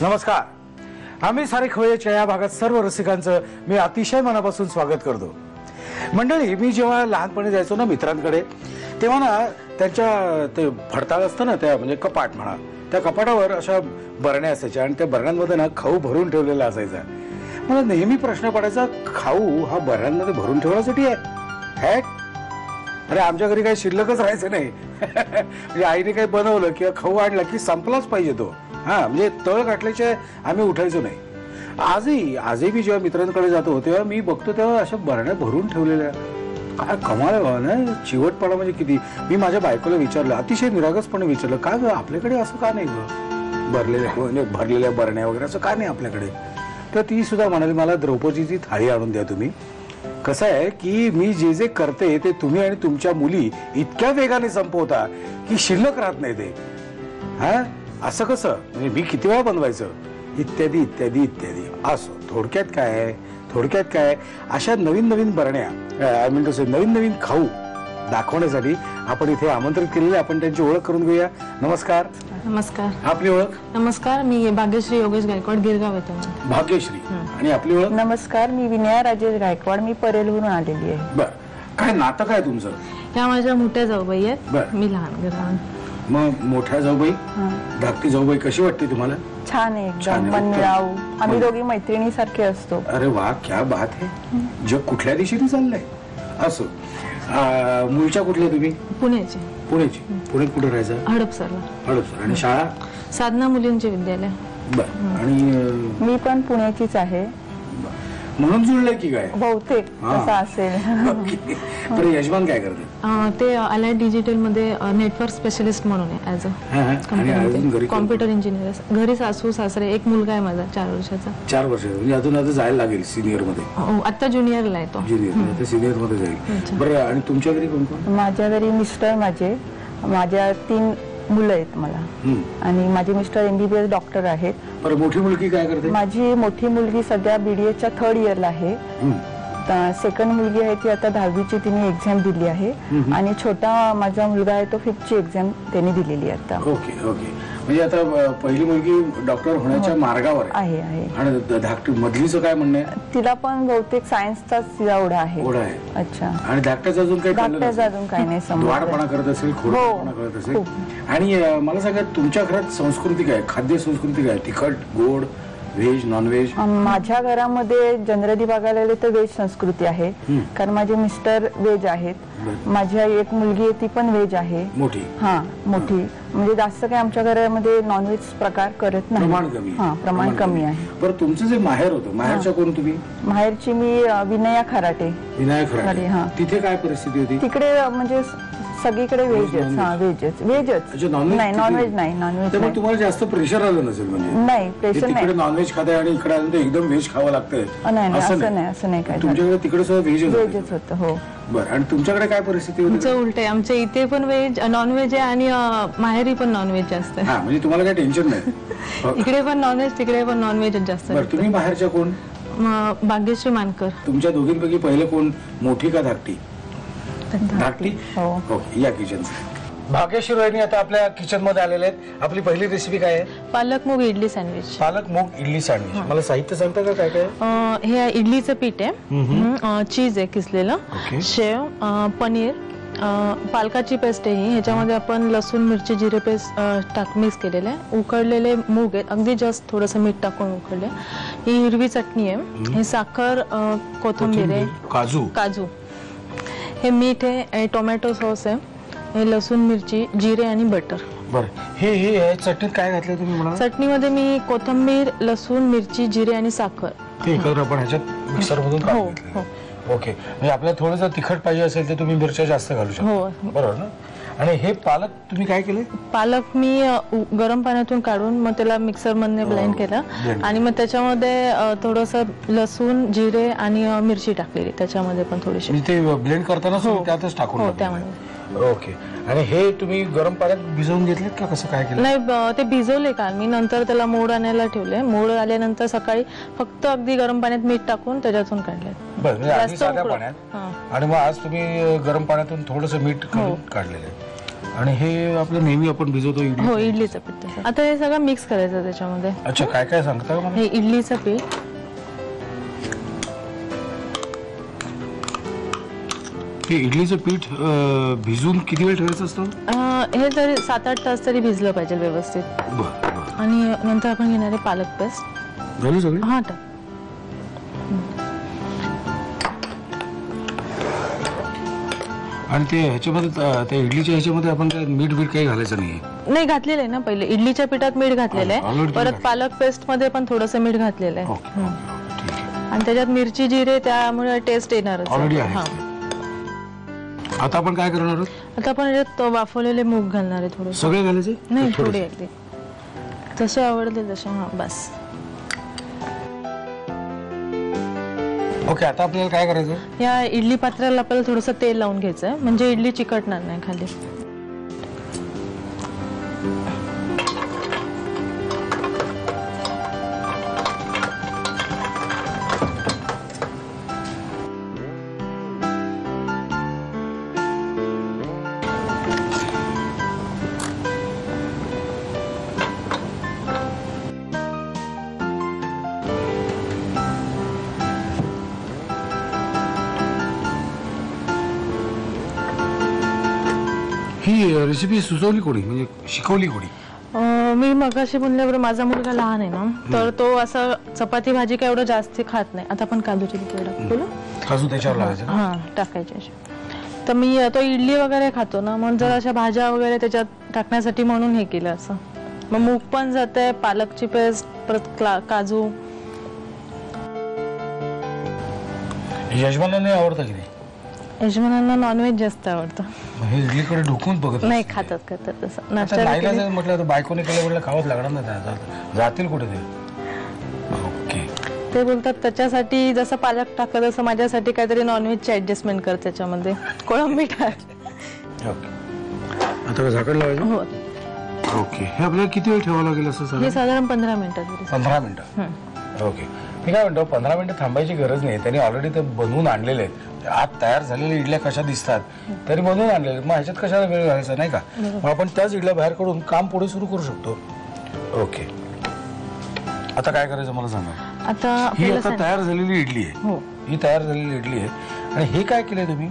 नमस्कार. आम्ही सारे खवय्याच्या या भागात सर्व रसिकांचं मी अतिशय मनापासून स्वागत करतो. मंडळी, मी जेव्हा लहानपणी जायचो ना मित्रांकडे, तेव्हा ना त्यांच्या ते फडताळ असतं ना, त्या म्हणजे कपाट म्हणा, त्या कपाटावर अशा बरण्या असायच्या आणि त्या बरण्यांमध्ये ना खाऊ भरून ठेवलेला असायचा. मला नेहमी प्रश्न पडायचा, खाऊ हा बरण्यांमध्ये भरून ठेवण्यासाठी आहे? अरे आमच्या घरी काही शिल्लकच राहायचं नाही. म्हणजे आईने काही बनवलं किंवा खाऊ आणला की संपलाच पाहिजे तो. म्हणजे तळ गाठल्याचे आम्ही उठायचो नाही. आजही मी जेव्हा मित्रांकडे जातो तेव्हा मी बघतो तेव्हा अशा बरण्या भरून ठेवलेल्या. काय कमाल आहे ना, चिवटपणा म्हणजे किती. मी माझ्या बायकोला विचारलं, अतिशय निरागसपणे विचारलं, का ग आपल्याकडे असं का नाही ग, भरलेल्या बरण्या वगैरे असं का नाही आपल्याकडे. तर ती सुद्धा म्हणाली, मला द्रौपदीची थाळी आणून द्या तुम्ही. कसं आहे की मी जे जे करते ते तुम्ही आणि तुमच्या मुली इतक्या वेगाने संपवता की शिल्लक राहत नाही ते. असं कसं, म्हणजे मी किती वेळा बनवायचं, इत्यादी इत्यादी इत्यादी. असो, थोडक्यात काय अशा नवीन नवीन बरण्या, आय मीन टू से नवीन नवीन खाऊ दाखवण्यासाठी आपण इथे आमंत्रित केलेले. आपण त्यांची ओळख करून घेऊया. नमस्कार. नमस्कार. आपली ओळख? नमस्कार, मी भाग्यश्री योगेश गायकवाड, गिरगाव येतो. भाग्यश्री. आणि आपली ओळख? नमस्कार, मी विनया राजेश गायकवाड, मी परेलवरून आलेली आहे. बर, काय नातं काय तुमचं? ह्या माझ्या मोठ्या जाऊबाई आहेत, मी लहान घरात. मग मोठ्या जाऊबाई, धाकटी जाऊबाई कशी वाटते तुम्हाला? छान आहे एकदम, मनमिळाऊ. आम्ही दोघी मैत्रिणी सारखे असतो. अरे वा, क्या बात आहे. जग कुठल्या दिशेने चाललंय. असो, मूळच्या कुठल्या तुम्ही? पुण्याची. पुण्यात कुठे राहायचं? हडपसर. आणि शाळा? साधना मुलींचे विद्यालय. बर. आणि मी पण पुण्याचीच आहे. म्हणून जुळलंय की काय? बहुतेक असं असेल. बरं, यजमान काय करतात? ते अलाइड डिजिटल मध्ये नेटवर्क स्पेशलिस्ट म्हणून आहे, ऍज अ कॉम्प्युटर इंजिनियर. घरी सासू सासरे, एक मुलगा आहे माझा 4 वर्षाचा. 4 वर्षाचा, म्हणजे अजून आता जायला लागेल सिनियर मध्ये. आता ज्युनियरला आहे तो. ज्युनियर, सिनियर मध्ये जाईल. बरं, आणि तुमच्या घरी कोण कोण? माझ्या घरी मिस्टर, माझ्या 3 मुलं आहेत मला. आणि माझे मिस्टर MBBS डॉक्टर आहेत. बरं, मोठी मुलगी काय करते? माझी मोठी मुलगी सध्या BDSच्या 3rd इयरला आहे. सेकंड मुलगी आहे ती आता 10वीची, तिने एक्झाम दिली आहे. आणि छोटा माझा मुलगा आहे तो 5th ची एक्झाम त्यांनी दिलेली आहे आता. ओके. म्हणजे आता पहिली मुलगी डॉक्टर होण्याच्या मार्गावर आहे. आणि धाकटी मधलीचं काय म्हणणं आहे? तिला पण बहुतेक सायन्सचाच तिला ओढा आहे. अच्छा. आणि धाकट्याचं अजून काही नाही समजलं. वाढपणा करत असेल, खोडपणा करत असेल. आणि मला सांगा, तुमच्या घरात संस्कृती काय, खाद्य संस्कृती काय? तिखट, गोड, व्हेज, नॉन व्हेज? माझ्या घरामध्ये जनरली बघायला गेले तर व्हेज संस्कृती आहे, कारण माझे मिस्टर व्हेज आहेत. माझी एक मुलगी आहे ती पण व्हेज आहे. मोठी? मोठी. म्हणजे जास्त काही आमच्या घरामध्ये नॉनव्हेज प्रकार करत नाही. प्रमाण कमी आहे. बरं, तुमचं जे माहेर होतं, माहेरच्या कोण तुम्ही? माहेरची मी विनया खराटे. तिथे काय परिस्थिती होती? तिकडे म्हणजे सगळीकडे व्हेजच. नाही, नॉनव्हेज नाही. तुम्हाला जास्त प्रेशर आलं नसेल? म्हणजे नाही, प्रेशर नाही. नॉनव्हेज खाताय आणि इकडे आलं तर एकदम व्हेज खावं लागतंय? असं नाही काय. तुमच्याकडे तिकडे सगळं व्हेजच होतं. हो. बरं, आणि तुमच्याकडे काय परिस्थिती होती? तुमचं उलट आहे, आमच्या इथे पण व्हेज, नॉनव्हेज आहे आणि माहेरी पण नॉनव्हेज जास्त आहे. म्हणजे तुम्हाला काही टेन्शन नाही. इकडे पण नॉनव्हेज, तिकडे पण नॉनव्हेज जास्त. तुम्ही बाहेरच्या कोण? भाग्यश्री मानकर. तुमच्या दोघींपैकी पहिलं कोण, मोठी का धाकटी? धाकटी. या किचन. भाग्यश्री रोहिणी आता आपल्या किचन मध्ये आलेले आहेत. आपली पहिली रेसिपी काय आहे? पालक मूग इडली सँडविच. पालक मूग इडली सँडविच. मला साहित्य सांगता का काय काय? हे इडलीचं पीठ आहे, चीज आहे किसलेलं, शेव, पनीर, पालकाची पेस्ट आहे ही. ह्याच्यामध्ये आपण लसूण, मिरची, जिरे पेस्ट मिक्स केलेलं आहे. उकडलेले मूग आहेत, अगदी जस्ट थोडंसं मीठ टाकून उकडले. ही हिरवी चटणी आहे, हे साखर, कोथिंबीर आहे, काजू, हे मीठ आहे, टोमॅटो सॉस आहे, हे लसूण, मिरची, जिरे आणि बटर. बरं, हे चटणीत काय घातलं तुम्ही मला? चटणीमध्ये मी कोथिंबीर, लसूण, मिरची, जिरे आणि साखर ते एकत्र आपण ह्याच्यात मिक्सर मधून काढून घेतलं. ओके. म्हणजे आपल्याला थोडंसं तिखट पाहिजे असेल तर तुम्ही मिरच्या जास्त घालू शकता. बरोबर ना? आणि हे पालक तुम्ही काय केले? पालक मी गरम पाण्यातून काढून मग त्याला मिक्सर मध्ये ब्लेंड केलं आणि मग त्याच्यामध्ये थोडंसं लसूण, जिरे आणि मिरची टाकलेली त्याच्यामध्ये पण थोडीशी. ते ब्लेंड करताना त्यातच टाकून? त्यामध्ये. ओके. आणि हे तुम्ही गरम पाण्यात भिजवून घेतलेत का कसं काय केलं? नाही, ते भिजवले काल मी, नंतर त्याला मोड आणायला ठेवले. मोड आल्यानंतर सकाळी फक्त अगदी गरम पाण्यात मीठ टाकून त्याच्यातून काढले. बरं, साध्या पाण्यात. आणि मग आज तुम्ही गरम पाण्यातून थोडंसं मीठ काढलेलं आहे. आणि हे आपलं नेहमी आपण भिजवतो इडली. हो, इडलीचं पीठ तसं. आता हे सगळं मिक्स करायचं त्याच्यामध्ये. अच्छा, काय काय सांगता का मला? हे इडलीचं पीठ, हे इडलीचं पीठ भिजून किती वेळ ठेवायचं असतं? हे तरी 7-8 तास तरी भिजलं पाहिजे व्यवस्थित. बरं बरं. आणि नंतर आपण घेणार आहे पालक पेस्ट. झाली सगळी? हा, टाक. आणि ते ह्याच्यामध्ये त्या इडलीच्या ह्याच्यामध्ये आपण काय मीठ बीठ काही घालायचं नाही? नाही, घातलेलं आहे ना पहिले. इडलीच्या पिठात मीठ घातलेलं Already आहे. परत घातलेलं. पालक पेस्ट मध्ये पण थोडंसं मीठ घातलेलं आहे. ओके, ठीक आहे. आणि त्याच्यात मिरची जिरे, त्यामुळे टेस्ट येणारच आहे. ऑलरेडी हा. आहे. आता आपण काय करणार आहोत? आता आपण याच्यात वाफवलेले मूग घालणार आहे थोडे. सगळे घालायचे? नाही, थोडेसे? थोडे अगदी जसे आवडले तसे. हा, बस. ओके, आता आपल्याला काय करायचं? या इडली पात्राला आपल्याला थोडंसं तेल लावून घ्यायचं म्हणजे इडली चिकटणार नाही खाली. ही रेसिपी सुचवली कोणी, म्हणजे शिकवली कोणी? मी मगाशी म्हणल्यावर माझा मुलगा लहान आहे ना, तर तो असं चपाती भाजी काय एवढं जास्त खात नाही. आता आपण काजूची बोलू. काजू त्याच्यावर लावायचं? हा, टाकायचे असे. तर मी तो इडली वगैरे खातो ना, म्हणून जर अशा भाज्या वगैरे त्याच्यात टाकण्यासाठी म्हणून हे केलं असं. मग मूग पण जाते, पालकची पेस्ट, परत काजू. यजमानाने आवडतं की नाही? यजमानांना नॉनव्हेज जास्त आवडतं. हे इडलीकडे ढुकून बघत नाही, खातात तसं. आता नाश्त्याला नाईलाज केली- आहे म्हटलं तर बायकोने केलं म्हटलं खावंच लागणार ना, जातील कुठे ते? ओके. ते बोलतात त्याच्यासाठी जसं पालक टाकत तसं माझ्यासाठी काहीतरी नॉनव्हेजची ऍडजस्टमेंट कर त्याच्यामध्ये, कोळंबी टाक. ओके, आता काय झाकण लावायचं? हो, ओके. हे आपल्याला किती वेळ ठेवावं लागेल असं हे सर? साधारण 15 मिनिटात. 15 मिनिटं. ओके, मी काय म्हणतो 15 मिनिटं थांबायची गरज नाही. त्यांनी ऑलरेडी ते बनवून आणलेले आहेत. आत तयार झालेल्या इडल्या कशा दिसतात तरी बनवून आणलेले, मग ह्याच्यात कशाला वेळ घालायचा, नाही का? मग आपण त्याच इडल्या बाहेर काढून काम पुढे सुरू करू शकतो. ओके, आता काय करायचं मला सांगा. आता ही आपल्याला आता तयार झालेली इडली आहे. हो, ही तयार झालेली इडली आहे. आणि हे काय केलंय तुम्ही?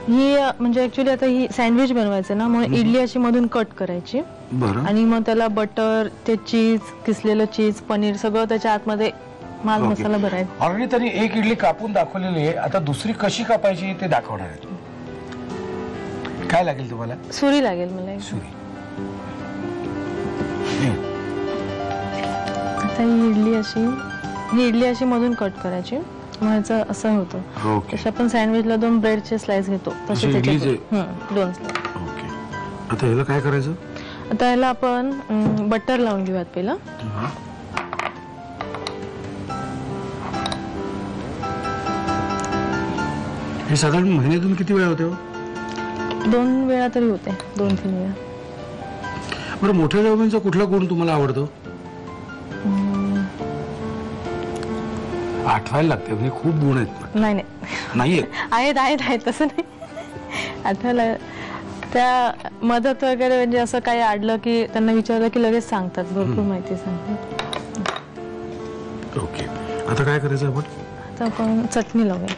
ही म्हणजे ऍक्च्युली आता ही सँडविच बनवायचं ना, म्हणून इडली अशी मधून कट करायची बरं. आणि मग त्याला बटर, ते चीज, किसलेलं चीज, पनीर सगळं त्याच्या आतमध्ये माल ओके. मसाला भरायचा. ऑलरेडी त्यांनी एक इडली कापून दाखवलेली आहे. आता दुसरी कशी कापायची ते दाखवणार आहेत. काय लागेल तुम्हाला? सुरी लागेल मला एक. सुरी. आता ही इडली अशी मधून कट करायची. मग ह्याचं असं होतं. ओके. जसे आपण सँडविचला 2 ब्रेडचे स्लाइस घेतो तसे असे त्याचे इडलीचे? 2 स्लाइस. ओके, आता ह्याला काय करायचं? आता ह्याला आपण बटर लावून घेऊयात पहिला. हे साधारण महिन्यातून किती वेळा होते? 2 वेळा तरी होते, 2-3 वेळा. बरं, मोठ्या जेवणाचा कुठला गुण तुम्हाला आवडतो? आठवायला लागते, म्हणजे खूप गुण आहेत. नाही नाहीये? आहेत तसं नाही. आठवलं त्या मदत वगैरे, म्हणजे असं काही अडलं की त्यांना विचारलं की लगेच सांगतात, भरपूर माहिती सांगतात. ओके, आता काय करायचं आपण? आता आपण चटणी लावूया.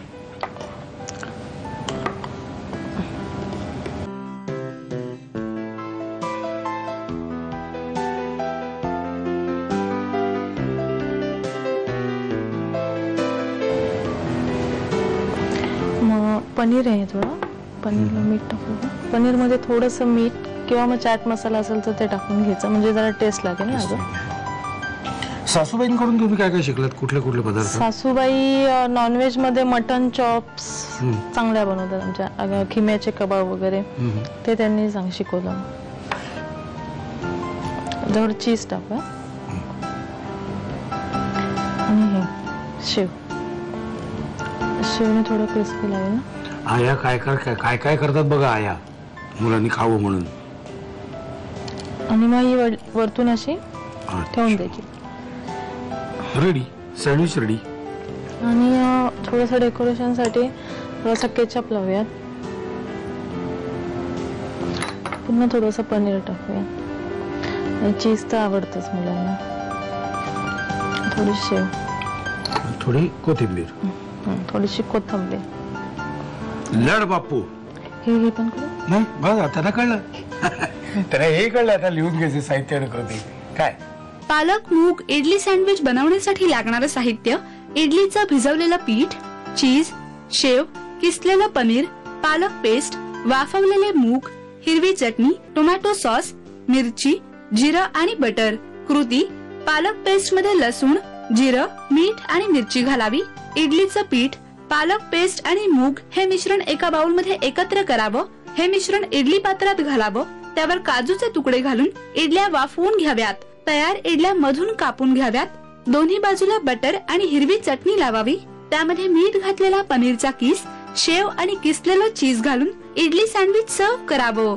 मग पनीर आहे थोडं, पनीरला मीठ टाकू. पनीरमध्ये थोडंसं मीठ किंवा मग चाट मसाला असेल तर ते टाकून घ्यायचं, म्हणजे जरा टेस्ट लागेल ना अजून. सासूबाईंकडून तुम्ही काय काय शिकलात? कुठले कुठले पदार्थ? सासूबाई नॉनव्हेज मध्ये मटन चॉप्स चांगल्या बनवतात आमच्या. खिम्याचे कबाब वगैरे ते त्यांनी शिकवलं. जवळ चीज टाकूया. आणि हे शेवने थोडं क्रिस्पी लागेल ना. आया काय काय करतात बघा आया, मुलांनी खावं म्हणून. आणि मग ही वरतून अशी ठेवून द्यायची. Ready, sandwich ready. आणि थोडंसं डेकोरेशनसाठी थोडासा केचप लावूयात. पुन्हा थोडंसं पनीर टाकूया. चीज तर आवडतंच मुलांना. थोडी शेव, थोडी कोथिंबीर. थोडीशी कोथिंबीर. लढ बापू. हे पण करू. नाही बघा त्यांना कळलं. त्यांना हे कळलं. आता लिहून घ्यायचे साहित्य आणि कृती काय. पालक मूग इडली सँडविच बनवण्यासाठी लागणारं साहित्य: इडलीचं भिजवलेलं पीठ, चीज, शेव, किसलेलं पनीर, पालक पेस्ट, वाफवलेले मूग, हिरवी चटणी, टोमॅटो सॉस, मिरची, जिरं आणि बटर. कृती: पालक पेस्ट मध्ये लसूण, जिरं, मीठ आणि मिरची घालावी. इडलीचं पीठ, पालक पेस्ट आणि मूग हे मिश्रण एका बाउल मध्ये एकत्र करावं. हे मिश्रण इडली पात्रात घालावं. त्यावर काजूचे तुकडे घालून इडल्या वाफवून घ्याव्यात. तयार इडल्या मधून कापून घ्याव्यात. दोन्ही बाजूला बटर आणि हिरवी चटणी लावावी. त्यामध्ये मीठ घातलेला पनीरचा किस, शेव आणि किसलेलं चीज घालून इडली सँडविच सर्व्ह करावं.